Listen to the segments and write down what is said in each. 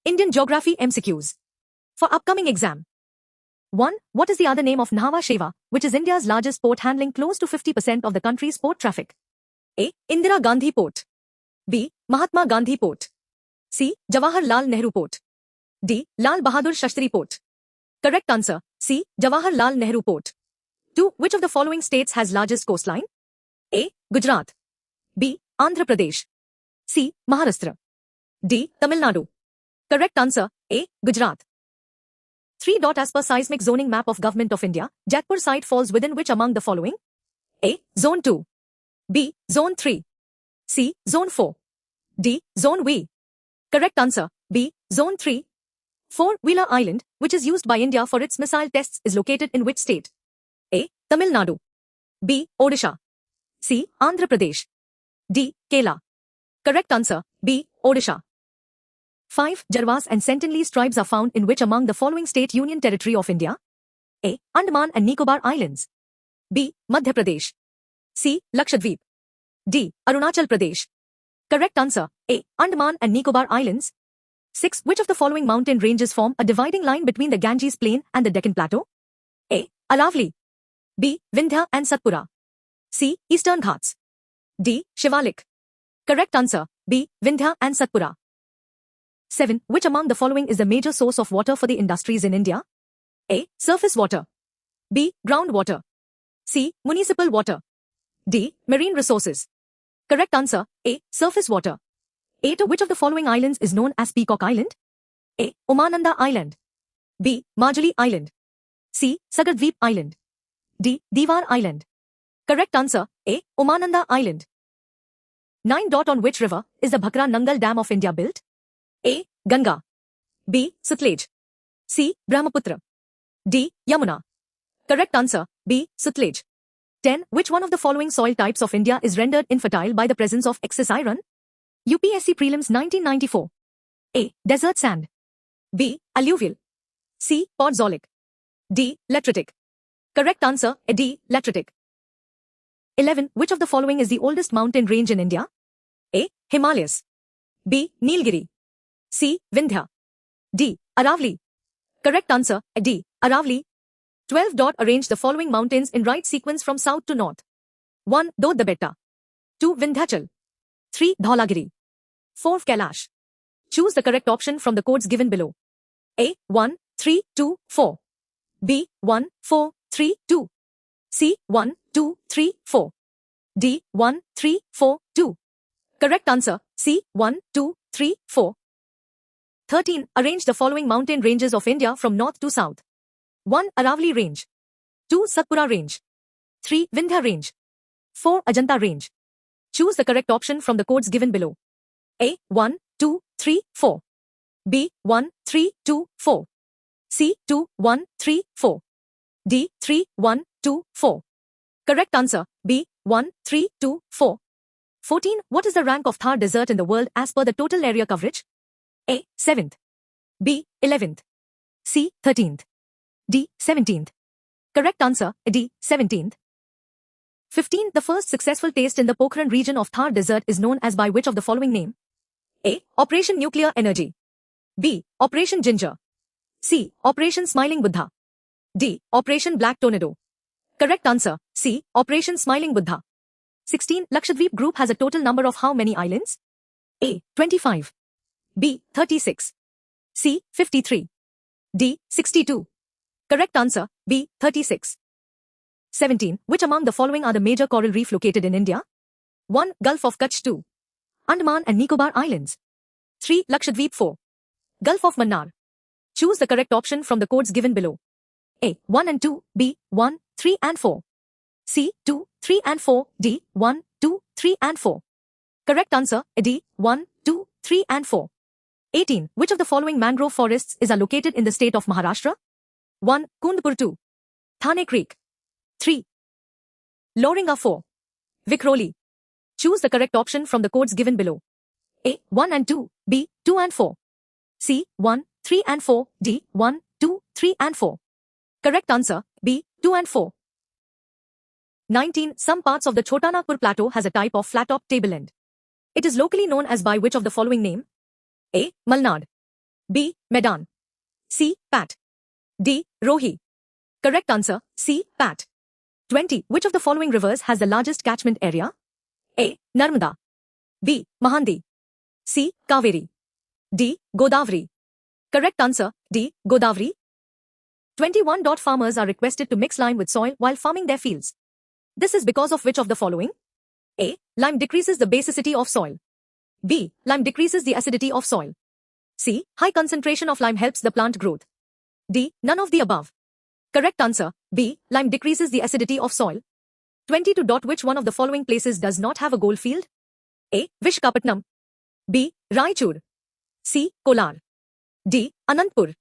Indian Geography MCQs. For upcoming exam. 1. What is the other name of Nhava Sheva, which is India's largest port handling close to 50% of the country's port traffic? A. Indira Gandhi Port. B. Mahatma Gandhi Port. C. Jawaharlal Nehru Port. D. Lal Bahadur Shastri Port. Correct answer, C. Jawaharlal Nehru Port. 2. Which of the following states has largest coastline? A. Gujarat. B. Andhra Pradesh. C. Maharashtra. D. Tamil Nadu. Correct answer, A. Gujarat. 3. As per seismic zoning map of Government of India, Jatpur site falls within which among the following? A. Zone 2. B. Zone 3. C. Zone 4. D. Zone V. Correct answer, B. Zone 3. 4. Wheeler Island, which is used by India for its missile tests, is located in which state? A. Tamil Nadu. B. Odisha. C. Andhra Pradesh. D. Kerala. Correct answer, B. Odisha. 5. Jarvas and Sentinelese tribes are found in which among the following state union territory of India? A. Andaman and Nicobar Islands. B. Madhya Pradesh. C. Lakshadweep. D. Arunachal Pradesh. Correct answer, A. Andaman and Nicobar Islands. 6. Which of the following mountain ranges form a dividing line between the Ganges Plain and the Deccan Plateau? A. Aravali. B. Vindhya and Satpura. C. Eastern Ghats. D. Shivalik. Correct answer, B. Vindhya and Satpura. 7. Which among the following is the major source of water for the industries in India? A. Surface water. B. Groundwater. C. Municipal water. D. Marine resources. Correct answer, A. Surface water. 8. Which of the following islands is known as Peacock Island? A. Umananda Island. B. Marjali Island. C. Sagardweep Island. D. Diwar Island. Correct answer, A. Umananda Island. 9. On which river is the Bhakra Nangal Dam of India built? A. Ganga. B. Sutlej. C. Brahmaputra. D. Yamuna. Correct answer, B. Sutlej. 10. Which one of the following soil types of India is rendered infertile by the presence of excess iron? UPSC Prelims 1994. A. Desert sand. B. Alluvial. C. Podzolic. D. Lateritic. Correct answer, D. Lateritic. 11. Which of the following is the oldest mountain range in India? A. Himalayas. B. Nilgiri. C. Vindhya. D. Aravali. Correct answer, D. Aravali. 12. Arrange the following mountains in right sequence from south to north. 1. Dodh Betta. 2. Vindhyachal. 3. Dhaulagiri. 4. Kailash. Choose the correct option from the codes given below. A. 1, 3, 2, 4. B. 1, 4, 3, 2. C. 1, 2, 3, 4. D. 1, 3, 4, 2. Correct answer, C. 1, 2, 3, 4. 13. Arrange the following mountain ranges of India from north to south. 1. Aravali Range. 2. Satpura Range. 3. Vindhya Range. 4. Ajanta Range. Choose the correct option from the codes given below. A. 1, 2, 3, 4. B. 1, 3, 2, 4. C. 2, 1, 3, 4. D. 3, 1, 2, 4. Correct answer, B. 1, 3, 2, 4. 14. What is the rank of Thar Desert in the world as per the total area coverage? A. 7th. B. 11th. C. 13th. D. 17th. Correct answer, D. 17th. 15. The first successful test in the Pokhran region of Thar Desert is known as by which of the following name? A. Operation Nuclear Energy. B. Operation Ginger. C. Operation Smiling Buddha. D. Operation Black Tornado. Correct answer, C. Operation Smiling Buddha. 16. Lakshadweep group has a total number of how many islands? A. 25. B. 36. C. 53. D. 62. Correct answer, B. 36. 17. Which among the following are the major coral reef located in India? 1. Gulf of Kutch. 2. Andaman and Nicobar Islands. 3. Lakshadweep. 4. Gulf of Mannar. Choose the correct option from the codes given below. A. 1 and 2. B. 1, 3 and 4. C. 2, 3 and 4. D. 1, 2, 3 and 4. Correct answer, D. 1, 2, 3 and 4. 18. Which of the following mangrove forests are located in the state of Maharashtra? 1. Kundpur. 2. Thane Creek. 3. Loringa. 4. Vikhroli. Choose the correct option from the codes given below. A. 1 and 2. B. 2 and 4. C. 1, 3 and 4. D. 1, 2, 3 and 4. Correct answer, B. 2 and 4. 19. Some parts of the Chota Nagpur Plateau has a type of flat-top tableland. It is locally known as by which of the following name? A. Malnad. B. Medan. C. Pat. D. Rohi. Correct answer, C. Pat. 20. Which of the following rivers has the largest catchment area? A. Narmada. B. Mahandi. C. Kaveri. D. Godavari. Correct answer, D. Godavari. 21. Farmers are requested to mix lime with soil while farming their fields. This is because of which of the following? A. Lime decreases the basicity of soil. B. Lime decreases the acidity of soil. C. High concentration of lime helps the plant growth. D. None of the above. Correct answer, B. Lime decreases the acidity of soil. 22. Which one of the following places does not have a gold field? A. Vishakhapatnam. B. Raichur. C. Kolar. D. Anantapur.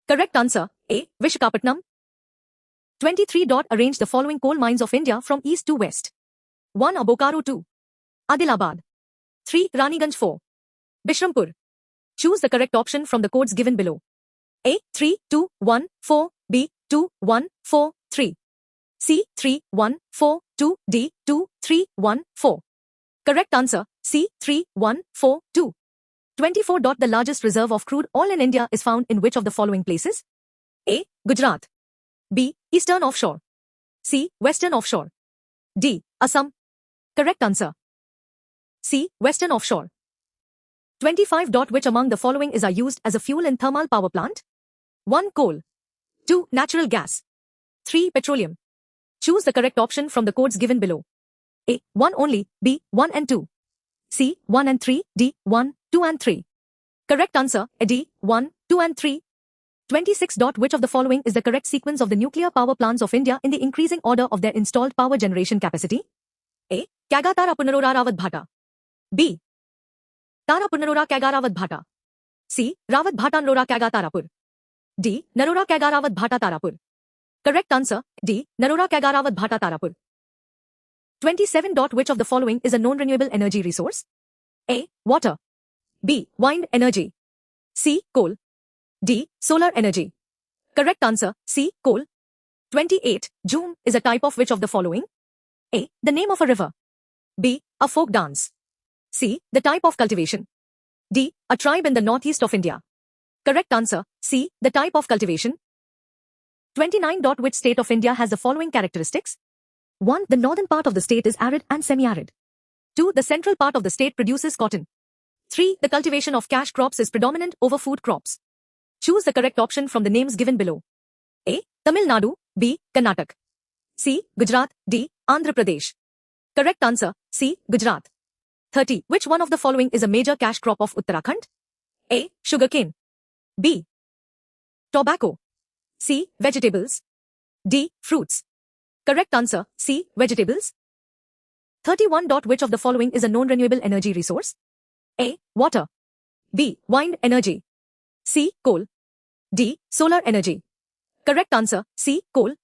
Correct answer, A. Vishakhapatnam. 23. Arrange the following coal mines of India from east to west. 1. Bokaro. 2. Adilabad. 3. Raniganj. 4. Bishrampur. Choose the correct option from the codes given below. A. 3, 2, 1, 4. B. 2, 1, 4, 3. C. 3, 1, 4, 2. D. 2, 3, 1, 4. Correct answer, C. 3, 1, 4, 2. 24. The largest reserve of crude oil in India is found in which of the following places? A. Gujarat. B. Eastern offshore. C. Western offshore. D. Assam. Correct answer, C. Western offshore. 25. Which among the following is used as a fuel in thermal power plant? 1. Coal. 2. Natural gas. 3. Petroleum. Choose the correct option from the codes given below. A. 1 only. B. 1 and 2. C. 1 and 3. D. 1, 2 and 3. Correct answer, D. 1, 2 and 3. 26. Which of the following is the correct sequence of the nuclear power plants of India in the increasing order of their installed power generation capacity? A. Kaga Tara Punarora Rawat Bhata. B. Tara Punarora Kaga Rawat Bhata. C. Rawat Bhata Nrora Kaga Tarapur. D. Narora Kaga Rawat Bhata Tarapur. Correct answer, D. Narora Kaga Rawat Bhata Tarapur. 27. Which of the following is a non-renewable energy resource? A. Water. B. Wind energy. C. Coal. D. Solar energy. Correct answer, C. Coal. 28. Jhoom is a type of which of the following? A. The name of a river. B. A folk dance. C. The type of cultivation. D. A tribe in the northeast of India. Correct answer, C. The type of cultivation. 29. Which state of India has the following characteristics? 1. The northern part of the state is arid and semi-arid. 2. The central part of the state produces cotton. 3. The cultivation of cash crops is predominant over food crops. Choose the correct option from the names given below. A. Tamil Nadu. B. Karnataka. C. Gujarat. D. Andhra Pradesh. Correct answer, C. Gujarat. 30. Which one of the following is a major cash crop of Uttarakhand? A. Sugarcane. B. Tobacco. C. Vegetables. D. Fruits. Correct answer, C. Vegetables. 31. Which of the following is a non-renewable energy resource? A. Water. B. Wind energy. C. Coal. D. Solar energy. Correct answer, C. Coal.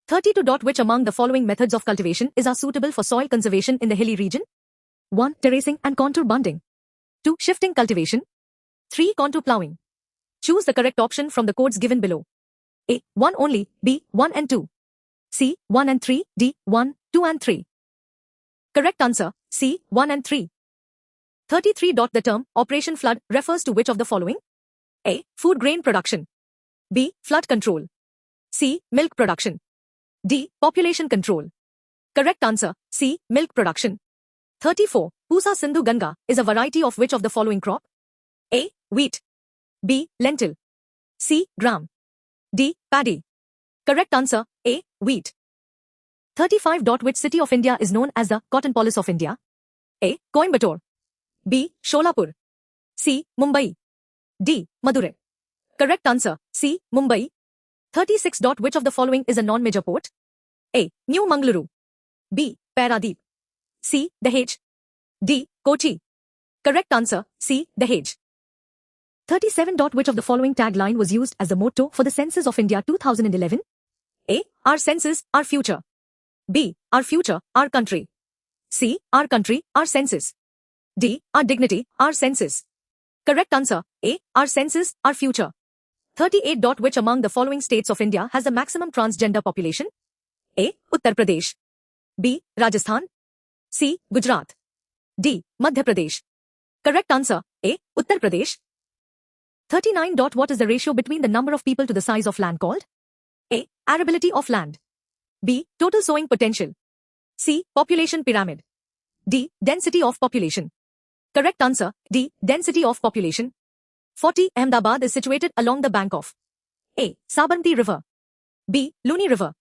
32. Which among the following methods of cultivation is suitable for soil conservation in the hilly region? 1. Terracing and contour bunding. 2. Shifting cultivation. 3. Contour plowing. Choose the correct option from the codes given below. A. 1 only. B. 1 and 2. C. 1 and 3. D. 1, 2 and 3. Correct answer, C. 1 and 3. 33. The term Operation Flood refers to which of the following? A. Food grain production. B. Flood control. C. Milk production. D. Population control. Correct answer, C. Milk production. 34. Pusa Sindhu Ganga is a variety of which of the following crop? A. Wheat. B. Lentil. C. Gram. D. Paddy. Correct answer, A. Wheat. 35. Which city of India is known as the Cotton Polis of India? A. Coimbatore. B. Sholapur. C. Mumbai. D. Madurai. Correct answer, C. Mumbai. 36. Which of the following is a non-major port? A. New Mangaluru. B. Paradeep. C. Dahej. D. Kochi. Correct answer, C. Dahej. 37. Which of the following tagline was used as the motto for the Census of India 2011? A. Our census, our future. B. Our future, our country. C. Our country, our census. D. Our dignity, our census. Correct answer, A. Our census, our future. 38. Which among the following states of India has the maximum transgender population? A. Uttar Pradesh. B. Rajasthan. C. Gujarat. D. Madhya Pradesh. Correct answer, A. Uttar Pradesh. 39. What is the ratio between the number of people to the size of land called? A. Arability of land. B. Total sowing potential. C. Population pyramid. D. Density of population. Correct answer, D. Density of population. 40. Ahmedabad is situated along the bank of A. Sabarmati River. B. Luni River.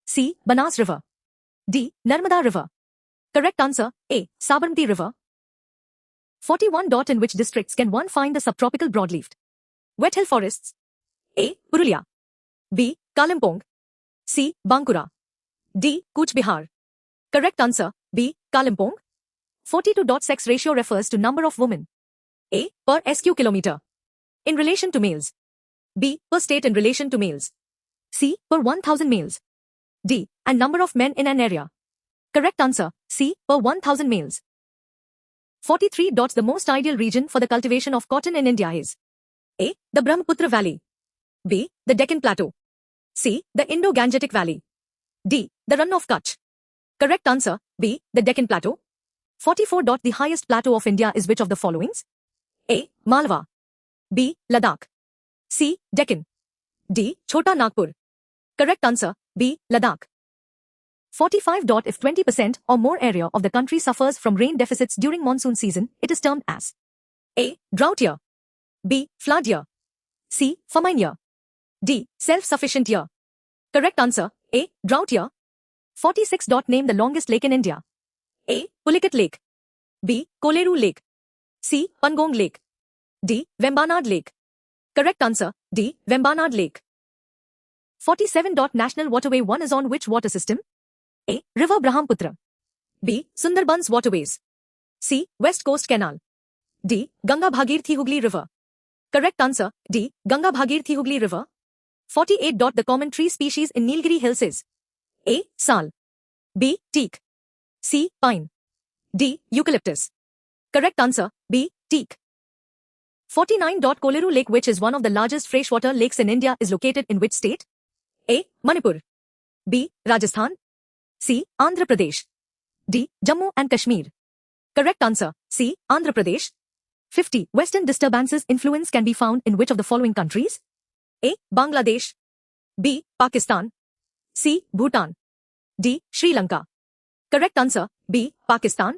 C. Banas River. D. Narmada River. Correct answer, A. Sabarmati River. 41. In which districts can one find the subtropical broadleafed wet hill forests? A. Purulia. B. Kalimpong. C. Bankura. D. Cooch Behar. Correct answer, B. Kalimpong. 42. Sex ratio refers to number of women. A. Per SQ kilometer. In relation to males. B. Per state in relation to males. C. Per 1000 males. D. And number of men in an area. Correct answer, C. Per 1000 males. 43. The most ideal region for the cultivation of cotton in India is A. The Brahmaputra Valley. B. The Deccan Plateau. C. The Indo-Gangetic Valley. D. The Rann of Kutch. Correct answer, B. The Deccan Plateau. 44. The highest plateau of India is which of the followings? A. Malwa. B. Ladakh. C. Deccan. D. Chota Nagpur. Correct answer, B. Ladakh. 45. If 20% or more area of the country suffers from rain deficits during monsoon season, it is termed as A. Drought year. B. Flood year. C. Famine year. D. Self-sufficient year. Correct answer, A. Drought year. 46. Name the longest lake in India. A. Pulicat Lake. B. Koleru Lake. C. Pangong Lake. D. Vembanad Lake. Correct answer, D. Vembanad Lake. 47. National Waterway 1 is on which water system? A. River Brahmaputra. B. Sundarbans Waterways. C. West Coast Canal. D. Ganga Bhagirathi Hooghly River. Correct answer, D. Ganga Bhagirathi Hooghly River. 48. The common tree species in Nilgiri Hills is A. Sal. B. Teak. C. Pine. D. Eucalyptus. Correct answer, B. Teak. 49. Koleru Lake, which is one of the largest freshwater lakes in India, is located in which state? A. Manipur. B. Rajasthan. C. Andhra Pradesh. D. Jammu and Kashmir. Correct answer, C. Andhra Pradesh. 50. Western disturbances influence can be found in which of the following countries? A. Bangladesh. B. Pakistan. C. Bhutan. D. Sri Lanka. Correct answer, B. Pakistan.